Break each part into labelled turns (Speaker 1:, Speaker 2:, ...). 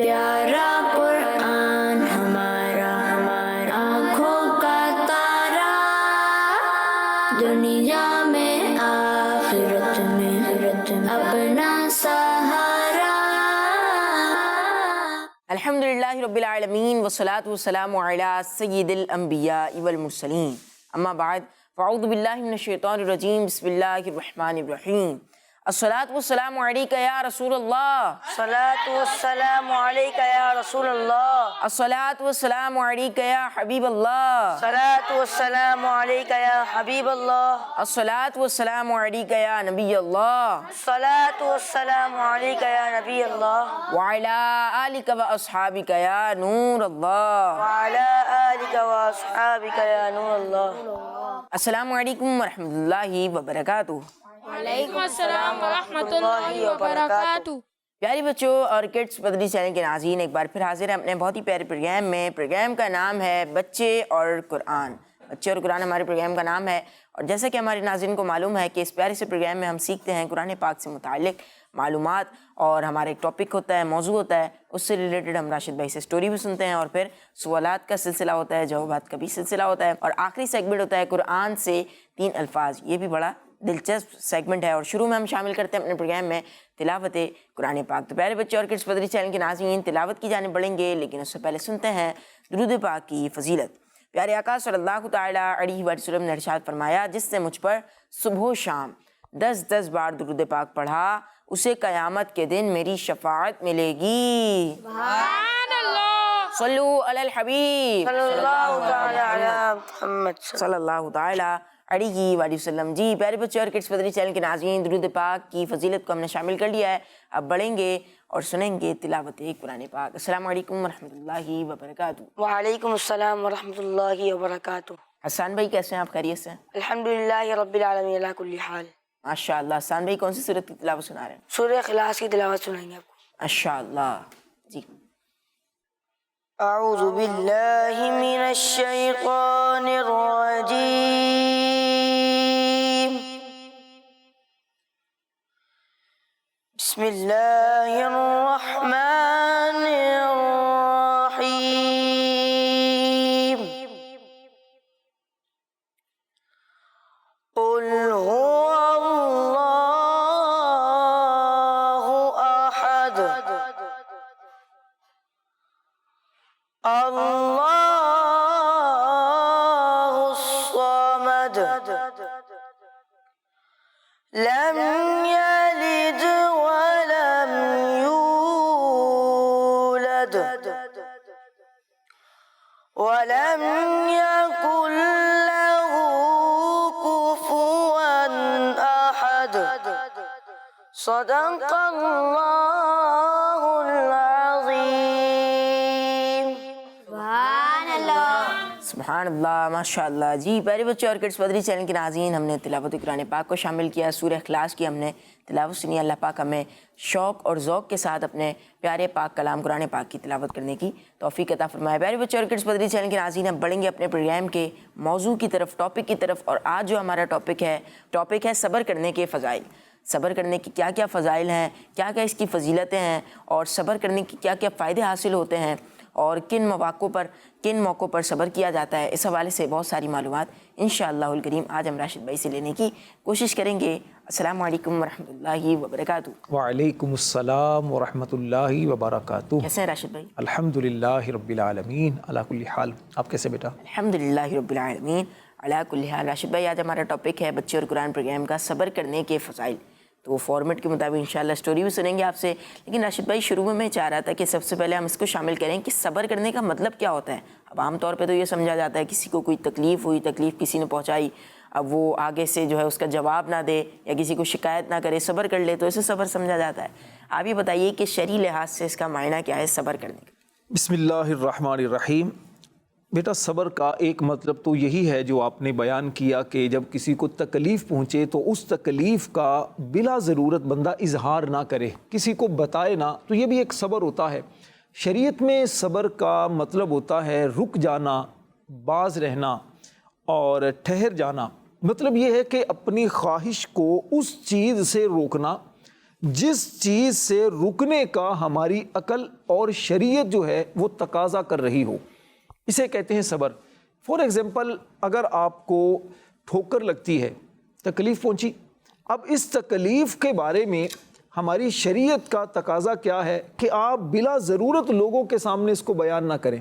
Speaker 1: پیارا قرآن ہمارا آنکھوں کا تارا، دنیا میں آخرت میں اپنا سہارا۔
Speaker 2: الحمدللہ رب العالمین والصلاة والسلام علی سید الانبیاء والمرسلین، اما بعد فاعوذ باللہ من الشیطان الرجیم، بسم اللہ الرحمن الرحیم۔ الصلاة والسلام علیکہ یا رسول اللہ،
Speaker 3: الصلاۃ والسلام علیک یا رسول اللہ،
Speaker 2: الصلاة والسلام علیکہ یا حبیب اللہ،
Speaker 3: الصلاۃ والسلام علیک یا حبیب اللہ،
Speaker 2: الصلاة والسلام علیکہ یا نبی اللہ،
Speaker 3: الصلاۃ والسلام علیک یا نبی اللہ،
Speaker 2: وعلی آلک و اصحابک یا نور اللہ۔
Speaker 3: وعلی آلک واصحابک یا نور اللہ۔
Speaker 2: السلام علیکم ورحمۃ اللہ وبرکاتہ۔
Speaker 4: وعلیکم السلام ورحمۃ اللہ وبرکاتہ۔
Speaker 2: پیاری بچوں اور کڈس مدنی چینل کے ناظرین، ایک بار پھر حاضر ہیں اپنے بہت ہی پیارے پروگرام میں۔ پروگرام کا نام ہے بچے اور قرآن۔ بچے اور قرآن ہمارے پروگرام کا نام ہے، اور جیسا کہ ہمارے ناظرین کو معلوم ہے کہ اس پیارے سے پروگرام میں ہم سیکھتے ہیں قرآن پاک سے متعلق معلومات، اور ہمارا ایک ٹاپک ہوتا ہے، موضوع ہوتا ہے، اس سے ریلیٹڈ ہم راشد بھائی سے سٹوری بھی سنتے ہیں، اور پھر سوالات کا سلسلہ ہوتا ہے، جوابات کا بھی سلسلہ ہوتا ہے، اور آخری سیگمنٹ ہوتا ہے قرآن سے 3 الفاظ۔ یہ بھی بڑا دلچسپ سیگمنٹ ہے، اور شروع میں ہم شامل کرتے ہیں اپنے پروگرام میں تلاوت قرآن پاک۔ تو پیارے بچے اور کڈس مدنی چینل کے ناظرین، تلاوت کی جانب بڑھیں گے، لیکن اس سے پہلے سنتے ہیں درود پاک کی فضیلت۔ پیارے آقا صلی اللہ تعالیٰ علیہ وسلم نے ارشاد فرمایا، جس نے مجھ پر صبح و شام 10 بار درود پاک پڑھا، اسے قیامت کے دن میری شفاعت ملے گی۔
Speaker 4: سبحان اللہ۔
Speaker 2: صلو علی الحبیب
Speaker 3: صلی اللہ تعالی علی محمد
Speaker 2: صلی اللہ تعالیٰ علیہ وآلہ وسلم۔ جی پیارے بچے اور کڈس مدنی چینل کے ناظرین، درود پاک کی فضیلت کو ہم نے شامل کر لیا ہے، اب بڑھیں گے اور سنیں گے تلاوت قرآن پاک۔ السلام علیکم ورحمۃ اللہ وبرکاتہ۔
Speaker 3: وعلیکم السلام ورحمۃ اللہ وبرکاتہ۔
Speaker 2: حسان بھائی کیسے ہیں آپ؟ خیریت سے ہیں؟
Speaker 3: الحمدللہ رب العالمین علی کل حال۔
Speaker 2: ماشاء اللہ۔ حسان بھائی کون سی سورت کی تلاوت سنا رہے ہیں؟
Speaker 3: سورہ اخلاص کی تلاوت سنائیں گے آپ کو۔
Speaker 2: ماشاء اللہ جی۔
Speaker 3: اعوذ باللہ من الشیطان الرجیم، بسم اللہ الرحمن الرحیم، قل هو اللہ احد اللہ الصمد لم یلد ولم یولد ولم یکن له کفوا احد، صدق اللہ العظیم۔
Speaker 2: سبحان اللہ، ماشاء اللہ۔ جی پیارے بچے اور کڈس مدنی چینل کے ناظرین، ہم نے تلاوت قرآن پاک کو شامل کیا، سورہ اخلاص کی ہم نے تلاوت سنی۔ اللہ پاک ہمیں شوق اور ذوق کے ساتھ اپنے پیارے پاک کلام قرآن پاک کی تلاوت کرنے کی توفیق عطا فرمائے۔ پیارے بچے اور کڈس مدنی چینل کے ناظرین، ہم بڑھیں گے اپنے پروگرام کے موضوع کی طرف، ٹاپک کی طرف، اور آج جو ہمارا ٹاپک ہے صبر کرنے کے فضائل۔ صبر کرنے کی کیا کیا فضائل ہیں، کیا کیا اس کی فضیلتیں ہیں، اور صبر کرنے کی کیا کیا فائدے حاصل ہوتے ہیں، اور کن موقعوں پر صبر کیا جاتا ہے، اس حوالے سے بہت ساری معلومات انشاءاللہ الکریم آج ہم راشد بھائی سے لینے کی کوشش کریں گے۔ السلام علیکم ورحمۃ اللہ وبرکاتہ۔
Speaker 5: وعلیکم السلام ورحمۃ اللہ وبرکاتہ۔
Speaker 2: کیسے ہیں راشد بھائی؟
Speaker 5: الحمدللہ رب العالمین علی کل حال۔ آپ کیسے بیٹا؟
Speaker 2: الحمدللہ رب العالمین علی کل حال۔ راشد بھائی آج ہمارا ٹاپک ہے بچے اور قرآن پروگرام کا صبر کرنے کے فضائل۔ تو فارمیٹ کے مطابق انشاءاللہ سٹوری بھی سنیں گے آپ سے، لیکن راشد بھائی شروع میں چاہ رہا تھا کہ سب سے پہلے ہم اس کو شامل کریں کہ صبر کرنے کا مطلب کیا ہوتا ہے۔ اب عام طور پہ تو یہ سمجھا جاتا ہے کسی کو کوئی تکلیف ہوئی، تکلیف کسی نے پہنچائی، اب وہ آگے سے جو ہے اس کا جواب نہ دے یا کسی کو شکایت نہ کرے، صبر کر لے، تو اسے صبر سمجھا جاتا ہے۔ آپ یہ بتائیے کہ شرعی لحاظ سے اس کا معنی کیا ہے صبر کرنے کا؟
Speaker 5: بسم اللہ الرحمن الرحیم۔ بیٹا صبر کا ایک مطلب تو یہی ہے جو آپ نے بیان کیا کہ جب کسی کو تکلیف پہنچے تو اس تکلیف کا بلا ضرورت بندہ اظہار نہ کرے، کسی کو بتائے نہ، تو یہ بھی ایک صبر ہوتا ہے۔ شریعت میں صبر کا مطلب ہوتا ہے رک جانا، باز رہنا اور ٹھہر جانا۔ مطلب یہ ہے کہ اپنی خواہش کو اس چیز سے روکنا جس چیز سے رکنے کا ہماری عقل اور شریعت جو ہے وہ تقاضا کر رہی ہو، اسے کہتے ہیں صبر۔ فار ایگزامپل، اگر آپ کو ٹھوکر لگتی ہے، تکلیف پہنچی، اب اس تکلیف کے بارے میں ہماری شریعت کا تقاضا کیا ہے کہ آپ بلا ضرورت لوگوں کے سامنے اس کو بیان نہ کریں،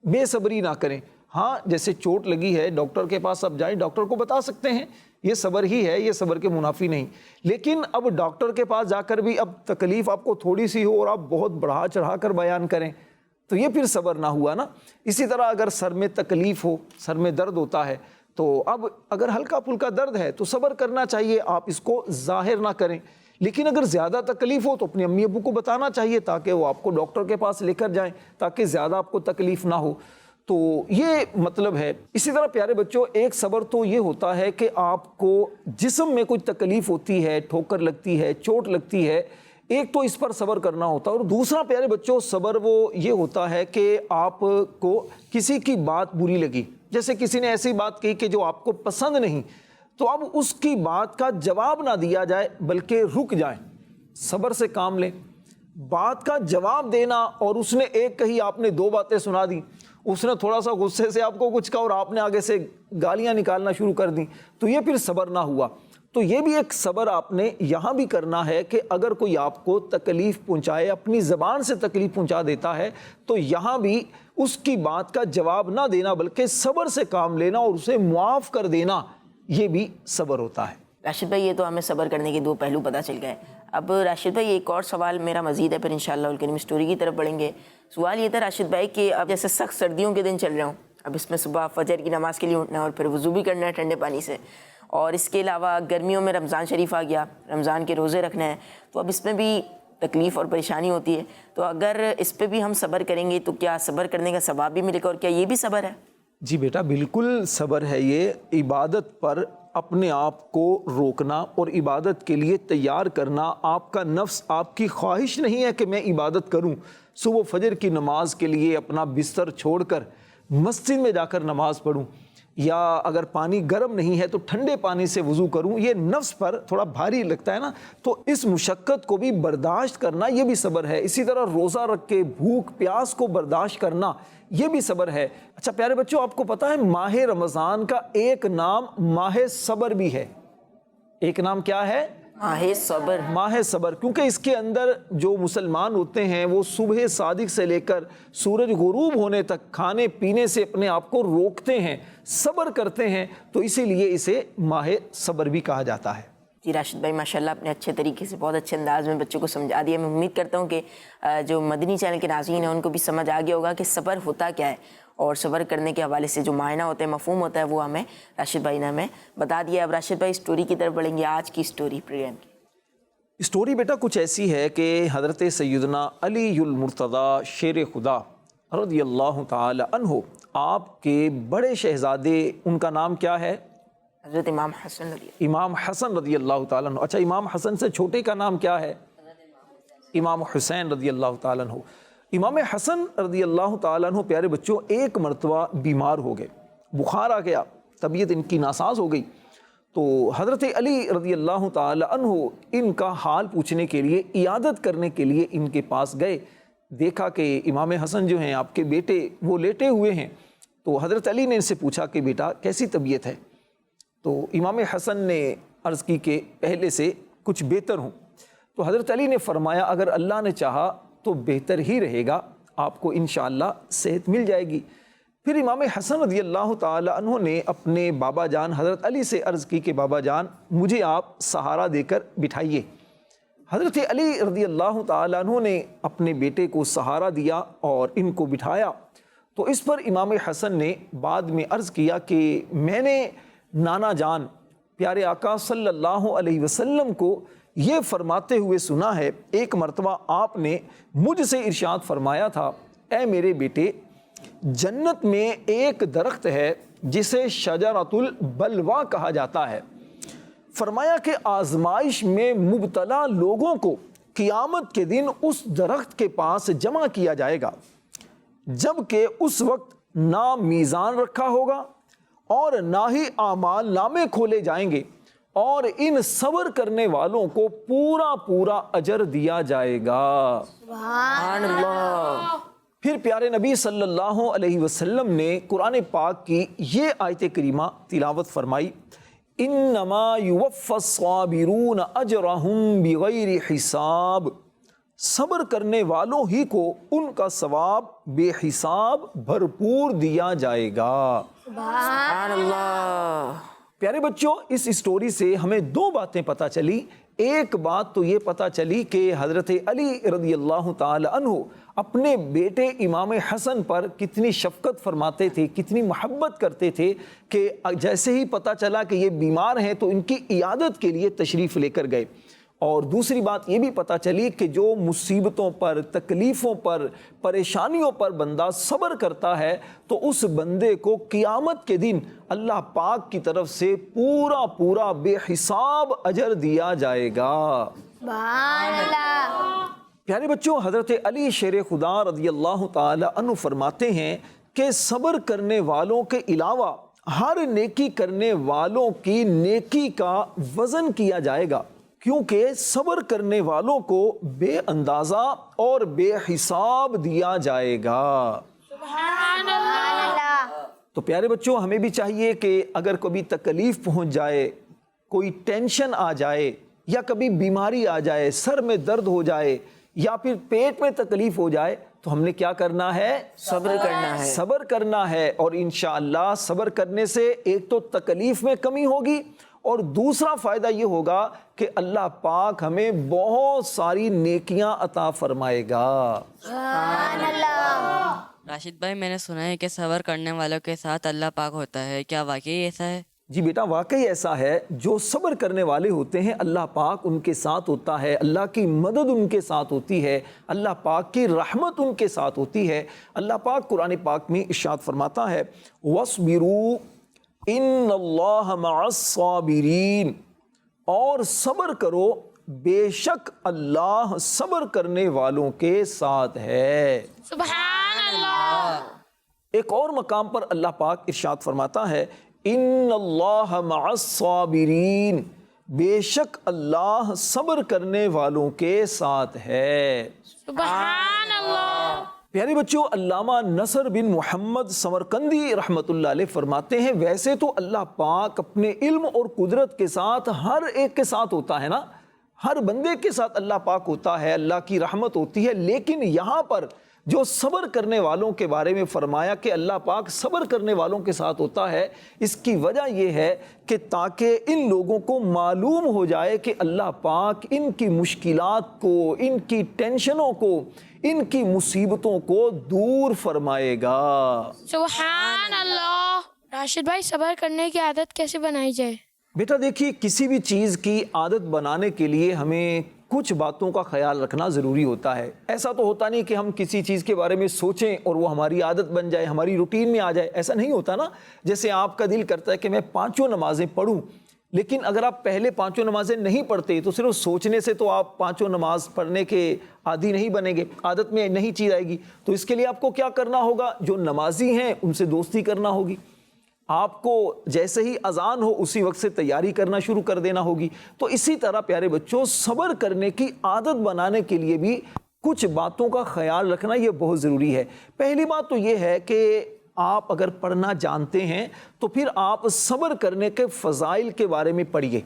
Speaker 5: بے صبری نہ کریں۔ ہاں، جیسے چوٹ لگی ہے، ڈاکٹر کے پاس اب جائیں، ڈاکٹر کو بتا سکتے ہیں، یہ صبر ہی ہے، یہ صبر کے منافی نہیں۔ لیکن اب ڈاکٹر کے پاس جا کر بھی اب تکلیف آپ کو تھوڑی سی ہو اور آپ بہت بڑھا چڑھا کر بیان کریں تو یہ پھر صبر نہ ہوا نا۔ اسی طرح اگر سر میں تکلیف ہو، سر میں درد ہوتا ہے، تو اب اگر ہلکا پھلکا درد ہے تو صبر کرنا چاہیے، آپ اس کو ظاہر نہ کریں۔ لیکن اگر زیادہ تکلیف ہو تو اپنے امی ابو کو بتانا چاہیے تاکہ وہ آپ کو ڈاکٹر کے پاس لے کر جائیں، تاکہ زیادہ آپ کو تکلیف نہ ہو۔ تو یہ مطلب ہے۔ اسی طرح پیارے بچوں، ایک صبر تو یہ ہوتا ہے کہ آپ کو جسم میں کوئی تکلیف ہوتی ہے، ٹھوکر لگتی ہے، چوٹ لگتی ہے، ایک تو اس پر صبر کرنا ہوتا ہے، اور دوسرا پیارے بچوں صبر وہ یہ ہوتا ہے کہ آپ کو کسی کی بات بری لگی، جیسے کسی نے ایسی بات کہی کہ جو آپ کو پسند نہیں، تو اب اس کی بات کا جواب نہ دیا جائے بلکہ رک جائیں، صبر سے کام لیں۔ بات کا جواب دینا، اور اس نے ایک کہی، آپ نے 2 باتیں سنا دی، اس نے تھوڑا سا غصے سے آپ کو کچھ کہا اور آپ نے آگے سے گالیاں نکالنا شروع کر دیں، تو یہ پھر صبر نہ ہوا۔ تو یہ بھی ایک صبر آپ نے یہاں بھی کرنا ہے کہ اگر کوئی آپ کو تکلیف پہنچائے، اپنی زبان سے تکلیف پہنچا دیتا ہے، تو یہاں بھی اس کی بات کا جواب نہ دینا بلکہ صبر سے کام لینا اور اسے معاف کر دینا، یہ بھی صبر ہوتا ہے۔
Speaker 2: راشد بھائی، یہ تو ہمیں صبر کرنے کے 2 پہلو پتہ چل گئے۔ اب راشد بھائی، ایک اور سوال میرا مزید ہے، پھر انشاءاللہ الکریم اسٹوری کی طرف بڑھیں گے۔ سوال یہ تھا راشد بھائی کہ اب جیسے سخت سردیوں کے دن چل رہے ہوں، اب اس میں صبح فجر کی نماز کے لیے اٹھنا ہے اور پھر وضو بھی کرنا ہے ٹھنڈے پانی سے، اور اس کے علاوہ گرمیوں میں رمضان شریف آ گیا، رمضان کے روزے رکھنے ہیں، تو اب اس میں بھی تکلیف اور پریشانی ہوتی ہے، تو اگر اس پہ بھی ہم صبر کریں گے تو کیا صبر کرنے کا ثواب بھی ملے گا، اور کیا یہ بھی صبر ہے؟
Speaker 5: جی بیٹا، بالکل صبر ہے یہ، عبادت پر اپنے آپ کو روکنا اور عبادت کے لیے تیار کرنا۔ آپ کا نفس، آپ کی خواہش نہیں ہے کہ میں عبادت کروں، صبح فجر کی نماز کے لیے اپنا بستر چھوڑ کر مسجد میں جا کر نماز پڑھوں، یا اگر پانی گرم نہیں ہے تو ٹھنڈے پانی سے وضو کروں، یہ نفس پر تھوڑا بھاری لگتا ہے نا، تو اس مشقت کو بھی برداشت کرنا یہ بھی صبر ہے۔ اسی طرح روزہ رکھ کے بھوک پیاس کو برداشت کرنا یہ بھی صبر ہے۔ اچھا پیارے بچوں، آپ کو پتہ ہے ماہ رمضان کا ایک نام ماہ صبر بھی ہے۔ ایک نام کیا ہے؟
Speaker 2: ماہ صبر۔
Speaker 5: ماہ صبر، کیونکہ اس کے اندر جو مسلمان ہوتے ہیں وہ صبح صادق سے لے کر سورج غروب ہونے تک کھانے پینے سے اپنے آپ کو روکتے ہیں، صبر کرتے ہیں، تو اسی لیے اسے ماہ صبر بھی کہا جاتا ہے۔
Speaker 2: جی راشد بھائی، ماشاءاللہ اپنے اچھے طریقے سے، بہت اچھے انداز میں بچوں کو سمجھا دیا۔ میں امید کرتا ہوں کہ جو مدنی چینل کے ناظرین ہیں ان کو بھی سمجھ آ گیا ہوگا کہ صبر ہوتا کیا ہے، اور صبر کرنے کے حوالے سے جو معنی ہوتے ہیں، مفہوم ہوتا ہے، وہ ہمیں راشد بھائی نے ہمیں بتا دیا۔ اب راشد بھائی اسٹوری کی طرف بڑھیں گے، آج کی اسٹوری پروگرام کی۔
Speaker 5: اسٹوری بیٹا کچھ ایسی ہے کہ حضرت سیدنا علی المرتضیٰ شیر خدا رضی اللہ تعالی عنہ، آپ کے بڑے شہزادے، ان کا نام کیا ہے؟
Speaker 2: حضرت امام حسن
Speaker 5: امام حسن رضی اللہ تعالیٰ عنہ۔ اچھا، امام حسن سے چھوٹے کا نام کیا ہے؟ امام حسین رضی اللہ تعالیٰ عنہ۔ امام حسن رضی اللہ تعالیٰ عنہ پیارے بچوں ایک مرتبہ بیمار ہو گئے، بخار آ گیا، طبیعت ان کی ناساز ہو گئی، تو حضرت علی رضی اللہ تعالیٰ عنہ ان کا حال پوچھنے کے لیے، عیادت کرنے کے لیے ان کے پاس گئے۔ دیکھا کہ امام حسن جو ہیں آپ کے بیٹے وہ لیٹے ہوئے ہیں، تو حضرت علی نے ان سے پوچھا کہ بیٹا کیسی طبیعت ہے؟ تو امام حسن نے عرض کی کہ پہلے سے کچھ بہتر ہوں۔ تو حضرت علی نے فرمایا اگر اللہ نے چاہا تو بہتر ہی رہے گا، آپ کو انشاءاللہ صحت مل جائے گی۔ پھر امام حسن رضی اللہ تعالی عنہ نے اپنے بابا جان حضرت علی سے عرض کی کہ بابا جان مجھے آپ سہارا دے کر بٹھائیے۔ حضرت علی رضی اللہ تعالی عنہ نے اپنے بیٹے کو سہارا دیا اور ان کو بٹھایا، تو اس پر امام حسن نے بعد میں عرض کیا کہ میں نے نانا جان پیارے آقا صلی اللہ علیہ وسلم کو یہ فرماتے ہوئے سنا ہے، ایک مرتبہ آپ نے مجھ سے ارشاد فرمایا تھا، اے میرے بیٹے جنت میں ایک درخت ہے جسے شجرۃ البلوہ کہا جاتا ہے، فرمایا کہ آزمائش میں مبتلا لوگوں کو قیامت کے دن اس درخت کے پاس جمع کیا جائے گا، جبکہ اس وقت نہ میزان رکھا ہوگا اور نہ ہی اعمال نامے کھولے جائیں گے، اور ان صبر کرنے والوں کو پورا پورا اجر دیا جائے گا۔
Speaker 2: سبحان اللہ۔
Speaker 5: پھر پیارے نبی صلی اللہ علیہ وسلم نے قرآن پاک کی یہ آیت کریمہ تلاوت فرمائی، انما یوفی الصابرون اجرہم بغیر حساب، صبر کرنے والوں ہی کو ان کا ثواب بے حساب بھرپور دیا جائے گا۔
Speaker 2: سبحان اللہ۔
Speaker 5: پیارے بچوں، اس اسٹوری سے ہمیں دو باتیں پتہ چلی۔ ایک بات تو یہ پتہ چلی کہ حضرت علی رضی اللہ تعالی عنہ اپنے بیٹے امام حسن پر کتنی شفقت فرماتے تھے، کتنی محبت کرتے تھے کہ جیسے ہی پتہ چلا کہ یہ بیمار ہیں تو ان کی عیادت کے لیے تشریف لے کر گئے۔ اور دوسری بات یہ بھی پتہ چلی کہ جو مصیبتوں پر، تکلیفوں پر، پریشانیوں پر بندہ صبر کرتا ہے تو اس بندے کو قیامت کے دن اللہ پاک کی طرف سے پورا پورا بے حساب اجر دیا جائے گا۔
Speaker 1: سبحان اللہ۔
Speaker 5: پیارے بچوں، حضرت علی شیر خدا رضی اللہ تعالی عنہ فرماتے ہیں کہ صبر کرنے والوں کے علاوہ ہر نیکی کرنے والوں کی نیکی کا وزن کیا جائے گا، کیونکہ صبر کرنے والوں کو بے اندازہ اور بے حساب دیا جائے گا۔
Speaker 4: سبحان اللہ۔
Speaker 5: تو پیارے بچوں، ہمیں بھی چاہیے کہ اگر کبھی تکلیف پہنچ جائے، کوئی ٹینشن آ جائے، یا کبھی بیماری آ جائے، سر میں درد ہو جائے، یا پھر پیٹ میں تکلیف ہو جائے، تو ہم نے کیا کرنا ہے؟
Speaker 2: صبر کرنا ہے۔
Speaker 5: صبر کرنا ہے، اور انشاءاللہ صبر کرنے سے ایک تو تکلیف میں کمی ہوگی، اور دوسرا فائدہ یہ ہوگا کہ اللہ پاک ہمیں بہت ساری نیکیاں عطا فرمائے گا۔
Speaker 1: سبحان اللہ۔
Speaker 6: راشد بھائی، میں نے سنا ہے کہ صبر کرنے والوں کے ساتھ اللہ پاک ہوتا ہے، کیا واقعی ایسا ہے؟
Speaker 5: جی بیٹا، واقعی ایسا ہے۔ جو صبر کرنے والے ہوتے ہیں اللہ پاک ان کے ساتھ ہوتا ہے، اللہ کی مدد ان کے ساتھ ہوتی ہے، اللہ پاک کی رحمت ان کے ساتھ ہوتی ہے۔ اللہ پاک قرآن پاک میں ارشاد فرماتا ہے، وَاصْبِرُوا ان اللہ مع الصابرین، اور صبر کرو، بے شک اللہ صبر کرنے والوں کے ساتھ ہے۔
Speaker 4: سبحان اللہ۔
Speaker 5: ایک اور مقام پر اللہ پاک ارشاد فرماتا ہے، ان اللہ مع الصابرین، بے شک اللہ صبر کرنے والوں کے ساتھ ہے۔
Speaker 4: سبحان اللہ۔
Speaker 5: پیارے بچوں، علامہ نصر بن محمد سمرقندی رحمۃ اللہ علیہ فرماتے ہیں، ویسے تو اللہ پاک اپنے علم اور قدرت کے ساتھ ہر ایک کے ساتھ ہوتا ہے نا، ہر بندے کے ساتھ اللہ پاک ہوتا ہے، اللہ کی رحمت ہوتی ہے، لیکن یہاں پر جو صبر کرنے والوں کے بارے میں فرمایا کہ اللہ پاک صبر کرنے والوں کے ساتھ ہوتا ہے، اس کی وجہ یہ ہے کہ تاکہ ان لوگوں کو معلوم ہو جائے کہ اللہ پاک ان کی مشکلات کو، ان کی ٹینشنوں کو، ان کی مصیبتوں کو دور فرمائے گا۔
Speaker 4: سبحان اللہ۔ راشد بھائی، صبر کرنے کی عادت کیسے بنائی جائے؟
Speaker 5: بیٹا دیکھیے، کسی بھی چیز کی عادت بنانے کے لیے ہمیں کچھ باتوں کا خیال رکھنا ضروری ہوتا ہے۔ ایسا تو ہوتا نہیں کہ ہم کسی چیز کے بارے میں سوچیں اور وہ ہماری عادت بن جائے، ہماری روٹین میں آ جائے، ایسا نہیں ہوتا نا۔ جیسے آپ کا دل کرتا ہے کہ میں 5 نمازیں پڑھوں، لیکن اگر آپ پہلے 5 نمازیں نہیں پڑھتے تو صرف سوچنے سے تو آپ 5 نماز پڑھنے کے عادی نہیں بنیں گے، عادت میں نہیں چیز آئے گی۔ تو اس کے لیے آپ کو کیا کرنا ہوگا؟ جو نمازی ہیں ان سے دوستی کرنا ہوگی، آپ کو جیسے ہی اذان ہو اسی وقت سے تیاری کرنا شروع کر دینا ہوگی۔ تو اسی طرح پیارے بچوں، صبر کرنے کی عادت بنانے کے لیے بھی کچھ باتوں کا خیال رکھنا یہ بہت ضروری ہے۔ پہلی بات تو یہ ہے کہ آپ اگر پڑھنا جانتے ہیں تو پھر آپ صبر کرنے کے فضائل کے بارے میں پڑھیے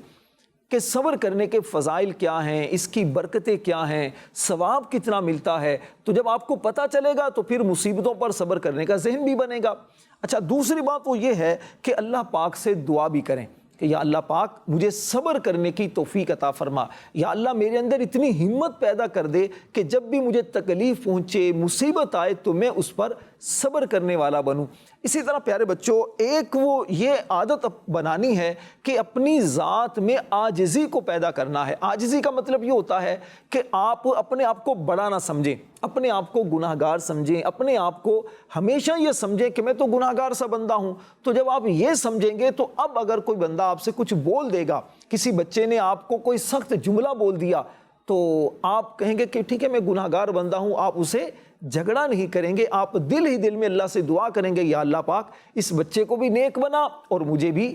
Speaker 5: کہ صبر کرنے کے فضائل کیا ہیں، اس کی برکتیں کیا ہیں، ثواب کتنا ملتا ہے۔ تو جب آپ کو پتہ چلے گا تو پھر مصیبتوں پر صبر کرنے کا ذہن بھی بنے گا۔ اچھا، دوسری بات وہ یہ ہے کہ اللہ پاک سے دعا بھی کریں کہ یا اللہ پاک مجھے صبر کرنے کی توفیق عطا فرما، یا اللہ میرے اندر اتنی ہمت پیدا کر دے کہ جب بھی مجھے تکلیف پہنچے، مصیبت آئے تو میں اس پر صبر کرنے والا بنوں۔ اسی طرح پیارے بچوں، ایک وہ یہ عادت بنانی ہے کہ اپنی ذات میں عاجزی کو پیدا کرنا ہے۔ عاجزی کا مطلب یہ ہوتا ہے کہ آپ اپنے آپ کو بڑا نہ سمجھیں، اپنے آپ کو گناہ گار سمجھیں، اپنے آپ کو ہمیشہ یہ سمجھیں کہ میں تو گناہ گار سا بندہ ہوں۔ تو جب آپ یہ سمجھیں گے تو اب اگر کوئی بندہ آپ سے کچھ بول دے گا، کسی بچے نے آپ کو کوئی سخت جملہ بول دیا، تو آپ کہیں گے کہ ٹھیک ہے میں گناہ گار بندہ ہوں، آپ اسے جھگڑا نہیں کریں گے، آپ دل ہی دل میں اللہ سے دعا کریں گے، یا اللہ پاک اس بچے کو بھی نیک بنا اور مجھے بھی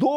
Speaker 5: 2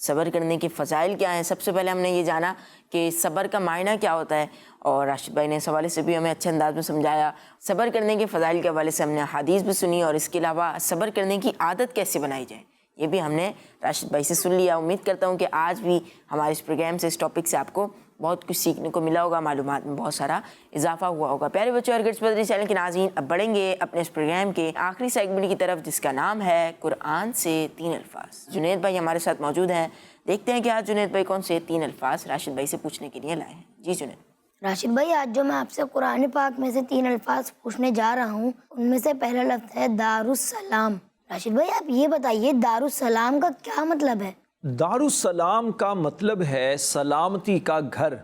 Speaker 2: صبر کرنے کے فضائل کیا ہیں. سب سے پہلے ہم نے یہ جانا کہ صبر کا معنی کیا ہوتا ہے اور راشد بھائی نے اس حوالے سے بھی ہمیں اچھے انداز میں سمجھایا. صبر کرنے کے فضائل کے حوالے سے ہم نے حدیث بھی سنی اور اس کے علاوہ صبر کرنے کی عادت کیسے بنائی جائے یہ بھی ہم نے راشد بھائی سے سن لیا. امید کرتا ہوں کہ آج بھی ہمارے اس پروگرام سے اس ٹاپک سے آپ کو بہت کچھ سیکھنے کو ملا ہوگا, معلومات میں بہت سارا اضافہ ہوا ہوگا. پیارے بچوں اور کڈس مدنی چینل کے ناظرین, اب بڑھیں گے اپنے اس پروگرام کے آخری سیگمنٹ کی طرف جس کا نام ہے قرآن سے 3 الفاظ. جنید بھائی ہمارے ساتھ موجود ہیں. دیکھتے ہیں کہ آج جنید بھائی کون سے 3 الفاظ راشد بھائی سے پوچھنے کے لیے لائے ہیں. جی جنید.
Speaker 1: راشد بھائی, آج جو میں آپ سے قرآن پاک میں سے 3 الفاظ پوچھنے جا رہا ہوں ان میں سے پہلا لفظ ہے دارالسلام. راشد بھائی آپ یہ بتائیے دارالسلام کا کیا مطلب ہے؟
Speaker 5: دارالسلام کا مطلب ہے سلامتی کا گھر.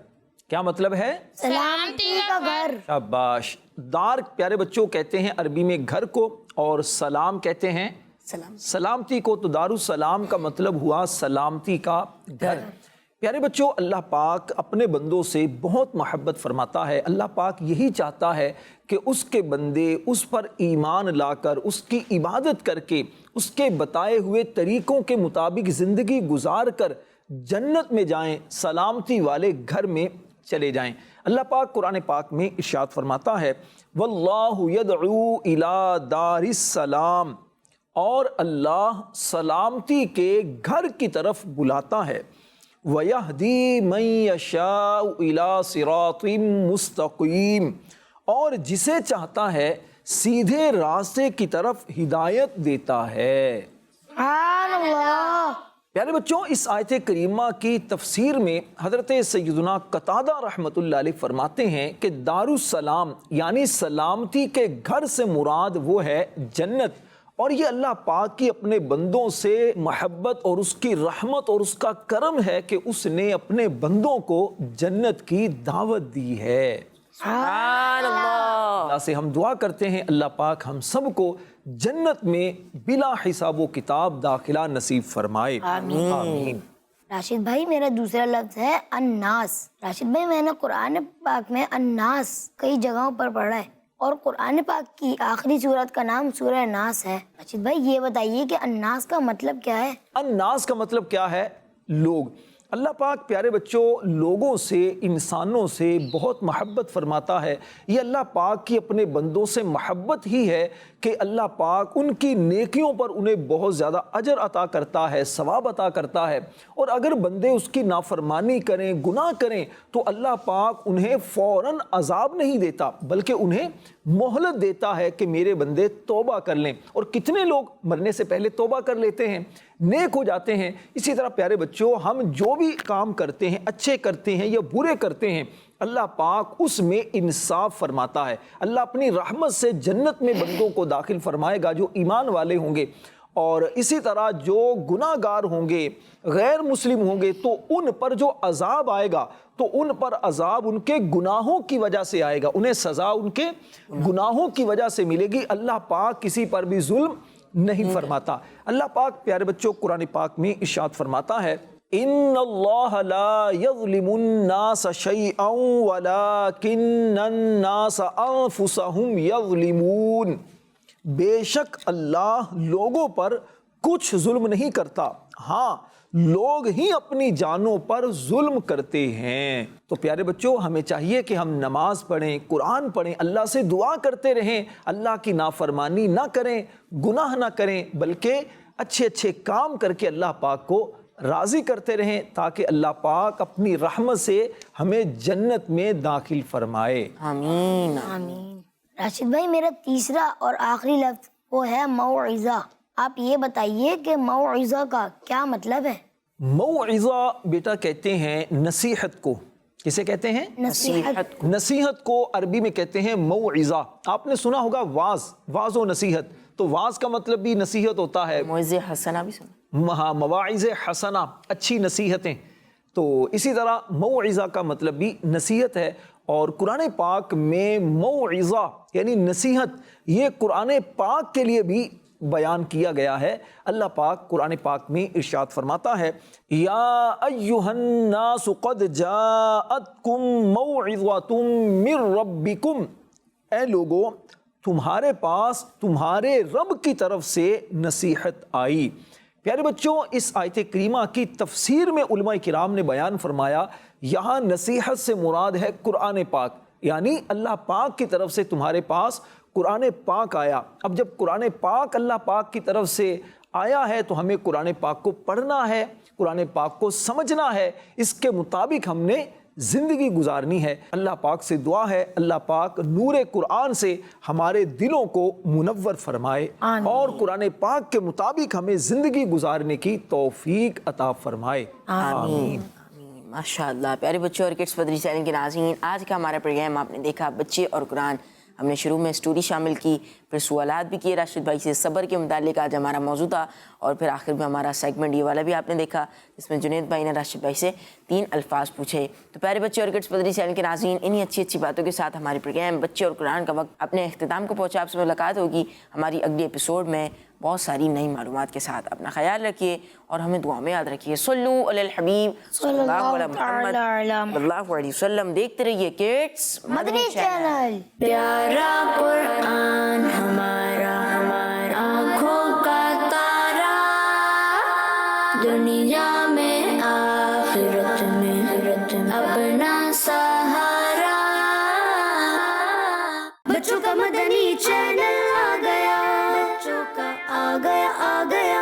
Speaker 5: کیا مطلب ہے؟
Speaker 1: سلامتی کا گھر.
Speaker 5: شاباش. دار پیارے بچوں کہتے ہیں عربی میں گھر کو, اور سلام کہتے ہیں سلامتی کو. تو دارالسلام کا مطلب ہوا سلامتی کا گھر. پیارے بچوں, اللہ پاک اپنے بندوں سے بہت محبت فرماتا ہے. اللہ پاک یہی چاہتا ہے کہ اس کے بندے اس پر ایمان لا کر, اس کی عبادت کر کے, اس کے بتائے ہوئے طریقوں کے مطابق زندگی گزار کر جنت میں جائیں, سلامتی والے گھر میں چلے جائیں. اللہ پاک قرآن پاک میں ارشاد فرماتا ہے واللہ یدعو الی دار السلام, اور اللہ سلامتی کے گھر کی طرف بلاتا ہے. وَيَهْدِي مَن يَشَاءُ إِلَىٰ صِرَاطٍ مُسْتَقِيمٍ, اور جسے چاہتا ہے سیدھے راستے کی طرف ہدایت دیتا ہے.
Speaker 1: سبحان اللہ.
Speaker 5: پیارے بچوں, اس آیت کریمہ کی تفسیر میں حضرت سیدنا قتادہ رحمۃ اللہ علیہ فرماتے ہیں کہ دارالسلام یعنی سلامتی کے گھر سے مراد وہ ہے جنت. اور یہ اللہ پاک کی اپنے بندوں سے محبت اور اس کی رحمت اور اس کا کرم ہے کہ اس نے اپنے بندوں کو جنت کی دعوت دی ہے.
Speaker 2: سبحان اللہ.
Speaker 5: اللہ سے ہم دعا کرتے ہیں اللہ پاک ہم سب کو جنت میں بلا حساب و کتاب داخلہ نصیب فرمائے.
Speaker 1: آمین. راشد بھائی میرا دوسرا لفظ ہے الناس. راشد بھائی میں نے قرآن پاک میں الناس کئی جگہوں پر پڑھا ہے اور قرآن پاک کی آخری سورت کا نام سورہ ناس ہے. راشد بھائی یہ بتائیے کہ الناس کا مطلب کیا ہے؟
Speaker 5: الناس کا مطلب کیا ہے؟ لوگ. اللہ پاک پیارے بچوں لوگوں سے, انسانوں سے بہت محبت فرماتا ہے. یہ اللہ پاک کی اپنے بندوں سے محبت ہی ہے کہ اللہ پاک ان کی نیکیوں پر انہیں بہت زیادہ اجر عطا کرتا ہے, ثواب عطا کرتا ہے. اور اگر بندے اس کی نافرمانی کریں, گناہ کریں, تو اللہ پاک انہیں فوراً عذاب نہیں دیتا بلکہ انہیں مہلت دیتا ہے کہ میرے بندے توبہ کر لیں. اور کتنے لوگ مرنے سے پہلے توبہ کر لیتے ہیں, نیک ہو جاتے ہیں. اسی طرح پیارے بچوں ہم جو بھی کام کرتے ہیں, اچھے کرتے ہیں یا برے کرتے ہیں, اللہ پاک اس میں انصاف فرماتا ہے. اللہ اپنی رحمت سے جنت میں بندوں کو داخل فرمائے گا جو ایمان والے ہوں گے. اور اسی طرح جو گناہ گار ہوں گے, غیر مسلم ہوں گے, تو ان پر جو عذاب آئے گا تو ان پر عذاب ان کے گناہوں کی وجہ سے آئے گا, انہیں سزا ان کے گناہوں کی وجہ سے ملے گی. اللہ پاک کسی پر بھی ظلم نہیں فرماتا. اللہ پاک پیارے بچوں قرآن پاک میں ارشاد فرماتا ہے ان اللہ لا یظلم الناس شیئا ولکن الناس انفسهم یظلمون. بے شک اللہ لوگوں پر کچھ ظلم نہیں کرتا, ہاں لوگ ہی اپنی جانوں پر ظلم کرتے ہیں. تو پیارے بچوں ہمیں چاہیے کہ ہم نماز پڑھیں, قرآن پڑھیں, اللہ سے دعا کرتے رہیں, اللہ کی نافرمانی نہ کریں, گناہ نہ کریں, بلکہ اچھے اچھے کام کر کے اللہ پاک کو راضی کرتے رہیں تاکہ اللہ پاک اپنی رحمت سے ہمیں جنت میں داخل فرمائے.
Speaker 2: آمین.
Speaker 1: آمین. راشد بھائی میرا تیسرا اور آخری لفظ وہ ہے موعظہ. آپ یہ بتائیے کہ موعظہ کا کیا مطلب ہے؟
Speaker 5: موعظہ بیٹا کہتے ہیں نصیحت کو. کسے کہتے ہیں؟
Speaker 1: نصیحت.
Speaker 5: نصیحت کو عربی میں کہتے ہیں موعظہ. آپ نے سنا ہوگا واعظ و نصیحت, تو واعظ کا مطلب بھی نصیحت ہوتا ہے.
Speaker 2: موعظہ حسنہ بھی سنا.
Speaker 5: مواعظ حسنہ اچھی نصیحتیں. تو اسی طرح موعظہ کا مطلب بھی نصیحت ہے. اور قرآن پاک میں موعظہ یعنی نصیحت یہ قرآن پاک کے لیے بھی بیان کیا گیا ہے. اللہ پاک قرآن پاک میں ارشاد فرماتا ہے یا ایھا الناس قد جاءتکم موعظۃ من ربکم, اے لوگو تمہارے پاس تمہارے رب کی طرف سے نصیحت آئی. پیارے بچوں، اس آیت کریمہ کی تفسیر میں علماء کرام نے بیان فرمایا یہاں نصیحت سے مراد ہے قرآن پاک، یعنی اللہ پاک کی طرف سے تمہارے پاس قرآن پاک آیا۔ اب جب قرآن پاک اللہ پاک کی طرف سے آیا ہے تو ہمیں قرآن پاک کو پڑھنا ہے، قرآن پاک کو سمجھنا ہے، اس کے مطابق ہم نے زندگی گزارنی ہے۔ اللہ پاک سے دعا ہے اللہ پاک نور قرآن سے ہمارے دلوں کو منور فرمائے اور قرآن پاک کے مطابق ہمیں زندگی گزارنے کی توفیق عطا فرمائے، آمین۔
Speaker 2: ماشاء اللہ۔ پیارے بچوں اور کڈس مدنی چینل کے ناظرین، آج کا ہمارا پروگرام آپ نے دیکھا بچے اور قرآن۔ ہم نے شروع میں اسٹوری شامل کی، پھر سوالات بھی کیے راشد بھائی سے، صبر کے متعلق آج ہمارا موضوع تھا، اور پھر آخر میں ہمارا سیگمنٹ یہ والا بھی آپ نے دیکھا جس میں جنید بھائی نے راشد بھائی سے 3 الفاظ پوچھے۔ تو پیارے بچے اور کڈس مدنی چینل کے ناظرین، انہی اچھی اچھی باتوں کے ساتھ ہمارے پروگرام بچے اور قرآن کا وقت اپنے اختتام کو پہنچا۔ آپ سے ملاقات ہوگی ہماری اگلی ایپیسوڈ میں بہت ساری نئی معلومات کے ساتھ۔ اپنا خیال رکھیے اور ہمیں دعا میں یاد رکھیے۔ صلو علی الحبیب صلی اللہ علیہ محمد صلی اللہ علیہ وسلم۔ دیکھتے رہیے کڈس
Speaker 1: مدنی چینل۔
Speaker 7: پیارا قرآن ہمارا آنکھوں کا تارا، دنیا میں آخرت میں اپنا سہارا۔ بچوں کا مدنی چینل آ گیا، بچوں کا آ گیا